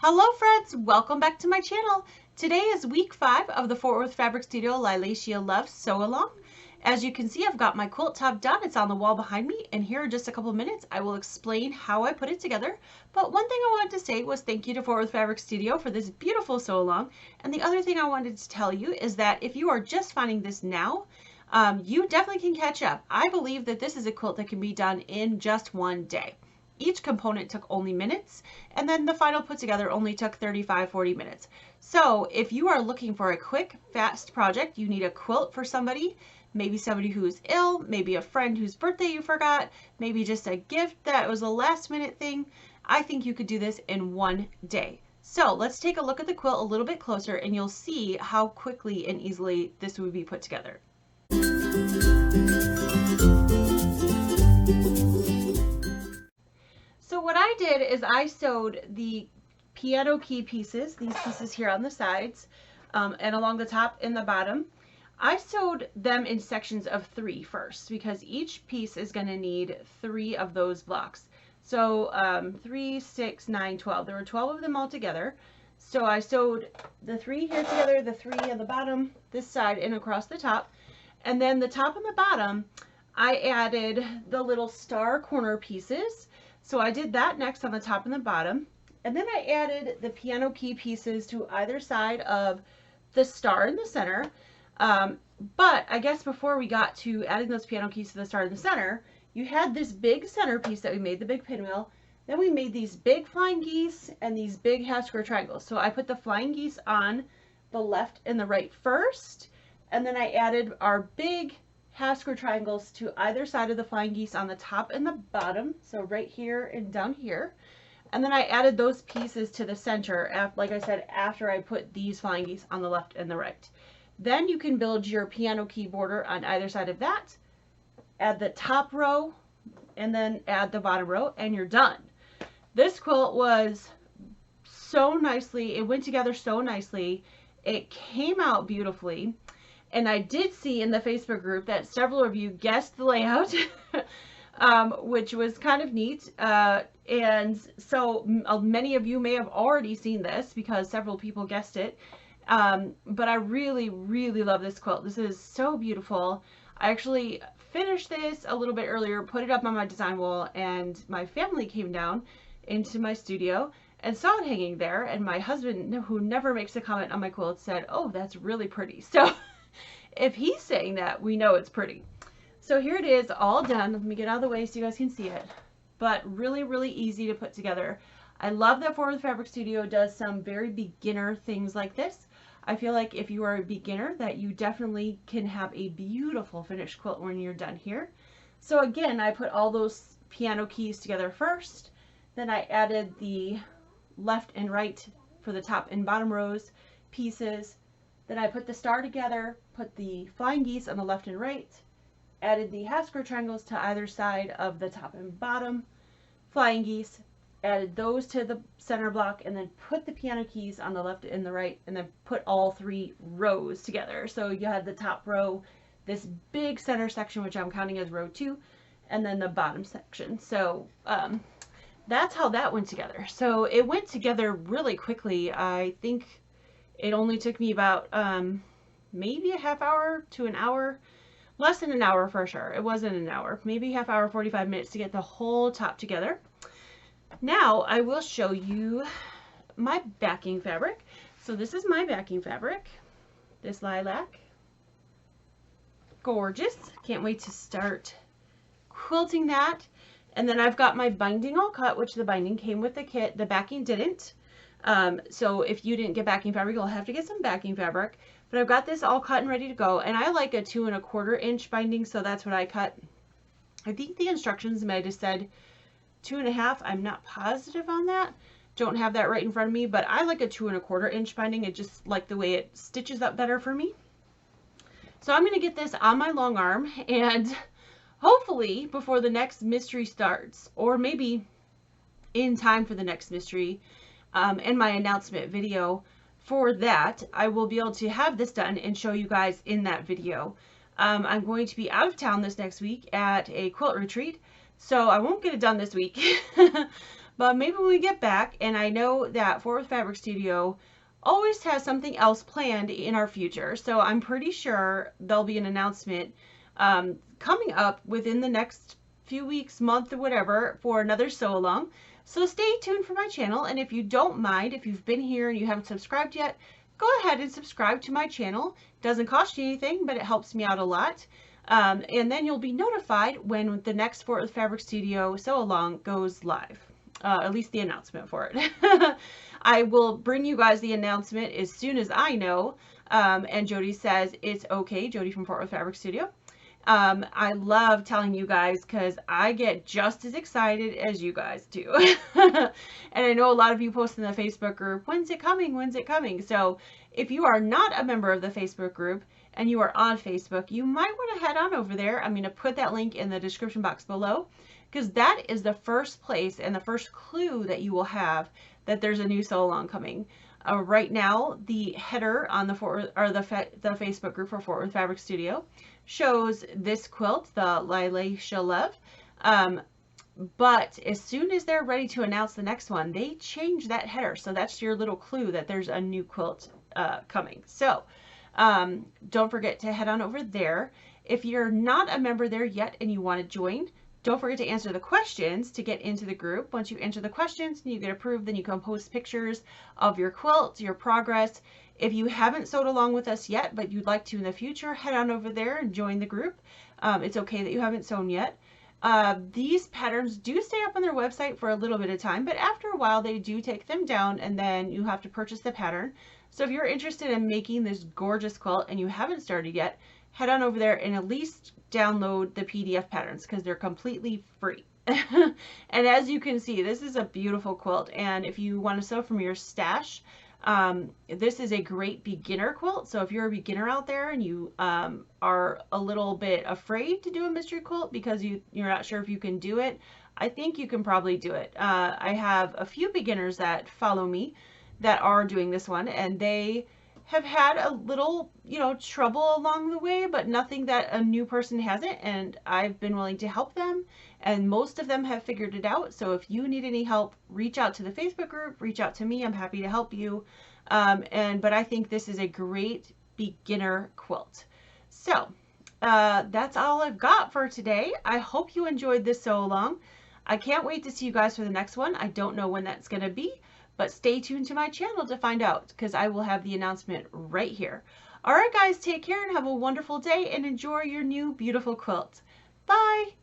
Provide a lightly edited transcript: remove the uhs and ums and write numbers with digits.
Hello friends, welcome back to my channel. Today is week 5 of the Fort Worth Fabric Studio Lilacia Love Sew Along. As you can see, I've got my quilt top done. It's on the wall behind me, and here in just a couple minutes I will explain how I put it together. But one thing I wanted to say was thank you to Fort Worth Fabric Studio for this beautiful sew along. And the other thing I wanted to tell you is that if you are just finding this now, you definitely can catch up. I believe that this is a quilt that can be done in just one day. Each component took only minutes, and then the final put together only took 35-40 minutes. So if you are looking for a quick, fast project, you need a quilt for somebody, maybe somebody who's ill, maybe a friend whose birthday you forgot, maybe just a gift that was a last minute thing, I think you could do this in one day. So let's take a look at the quilt a little bit closer and you'll see how quickly and easily this would be put together. So what I did is I sewed the piano key pieces, these pieces here on the sides, and along the top and the bottom. I sewed them in sections of 3 first because each piece is going to need 3 of those blocks. So 3, 6, 9, 12. There were 12 of them all together. So I sewed the 3 here together, the 3 on the bottom, this side, and across the top. And then the top and the bottom, I added the little star corner pieces. So I did that next on the top and the bottom. And then I added the piano key pieces to either side of the star in the center. But I guess before we got to adding those piano keys to the star in the center, you had this big center piece that we made, the big pinwheel. Then we made these big flying geese and these big half square triangles. So I put the flying geese on the left and the right first. And then I added our big half square triangles to either side of the flying geese on the top and the bottom, so right here and down here. And then I added those pieces to the center, like I said, after I put these flying geese on the left and the right. Then you can build your piano key border on either side of that, add the top row, and then add the bottom row, and you're done. This quilt was so nicely, it went together so nicely, it came out beautifully. And I did see in the Facebook group that several of you guessed the layout, which was kind of neat. And so many of you may have already seen this because several people guessed it. But I really, really love this quilt. This is so beautiful. I actually finished this a little bit earlier, put it up on my design wall, and my family came down into my studio and saw it hanging there. And my husband, who never makes a comment on my quilt, said, "Oh, that's really pretty." So if he's saying that, we know it's pretty. So here it is, all done. Let me get out of the way so you guys can see it. But really, really easy to put together. I love that Fort Worth Fabric Studio does some very beginner things like this. I feel like if you are a beginner, that you definitely can have a beautiful finished quilt when you're done here. So again, I put all those piano keys together first. Then I added the left and right for the top and bottom rows pieces. Then I put the star together, put the flying geese on the left and right, added the half square triangles to either side of the top and bottom flying geese, added those to the center block, and then put the piano keys on the left and the right, and then put all 3 rows together. So you had the top row, this big center section, which I'm counting as row 2, and then the bottom section. So that's how that went together. So it went together really quickly. I think it only took me about maybe a half hour to an hour, less than an hour for sure. It wasn't an hour, maybe half hour, 45 minutes to get the whole top together. Now I will show you my backing fabric. So this is my backing fabric, this lilac. Gorgeous. Can't wait to start quilting that. And then I've got my binding all cut, which the binding came with the kit. The backing didn't. So if you didn't get backing fabric, you'll have to get some backing fabric. But I've got this all cut and ready to go. And I like a 2 1/4 inch binding, so that's what I cut. I think the instructions might have said 2 1/2. I'm not positive on that. Don't have that right in front of me, but I like a 2 1/4 inch binding. I just like the way it stitches up better for me. So I'm going to get this on my long arm, and hopefully before the next mystery starts, or maybe in time for the next mystery, and my announcement video for that, I will be able to have this done and show you guys in that video. I'm going to be out of town this next week at a quilt retreat, so I won't get it done this week. But maybe when we get back, and I know that Fort Worth Fabric Studio always has something else planned in our future. So I'm pretty sure there'll be an announcement coming up within the next few weeks, month, or whatever for another sew along. So stay tuned for my channel. And if you don't mind, if you've been here and you haven't subscribed yet, go ahead and subscribe to my channel. It doesn't cost you anything, but it helps me out a lot. And then you'll be notified when the next Fort Worth Fabric Studio sew along goes live. At least the announcement for it. I will bring you guys the announcement as soon as I know. And Jody says it's okay. Jody from Fort Worth Fabric Studio. I love telling you guys because I get just as excited as you guys do. And I know a lot of you post in the Facebook group, when's it coming? When's it coming? So if you are not a member of the Facebook group and you are on Facebook, you might want to head on over there. I'm going to put that link in the description box below, because that is the first place and the first clue that you will have that there's a new sew along coming. Right now, the header on the Facebook group for Fort Worth Fabric Studio shows this quilt, the Lilacia Love. But as soon as they're ready to announce the next one, they change that header. So that's your little clue that there's a new quilt coming. So don't forget to head on over there. If you're not a member there yet and you want to join, don't forget to answer the questions to get into the group. Once you answer the questions and you get approved, then you can post pictures of your quilt, your progress. If you haven't sewed along with us yet, but you'd like to in the future, head on over there and join the group. It's okay that you haven't sewn yet. These patterns do stay up on their website for a little bit of time, but after a while they do take them down and then you have to purchase the pattern. So if you're interested in making this gorgeous quilt and you haven't started yet, head on over there and at least download the PDF patterns because they're completely free. And as you can see, this is a beautiful quilt, and if you want to sew from your stash, this is a great beginner quilt. So if you're a beginner out there and you are a little bit afraid to do a mystery quilt because you're not sure if you can do it, I think you can probably do it. I have a few beginners that follow me that are doing this one, and they have had a little, trouble along the way, but nothing that a new person hasn't, and I've been willing to help them, and most of them have figured it out. So if you need any help, reach out to the Facebook group, reach out to me. I'm happy to help you. But I think this is a great beginner quilt. So that's all I've got for today. I hope you enjoyed this sew along. I can't wait to see you guys for the next one. I don't know when that's going to be, but stay tuned to my channel to find out, because I will have the announcement right here. All right, guys, take care and have a wonderful day and enjoy your new beautiful quilt. Bye.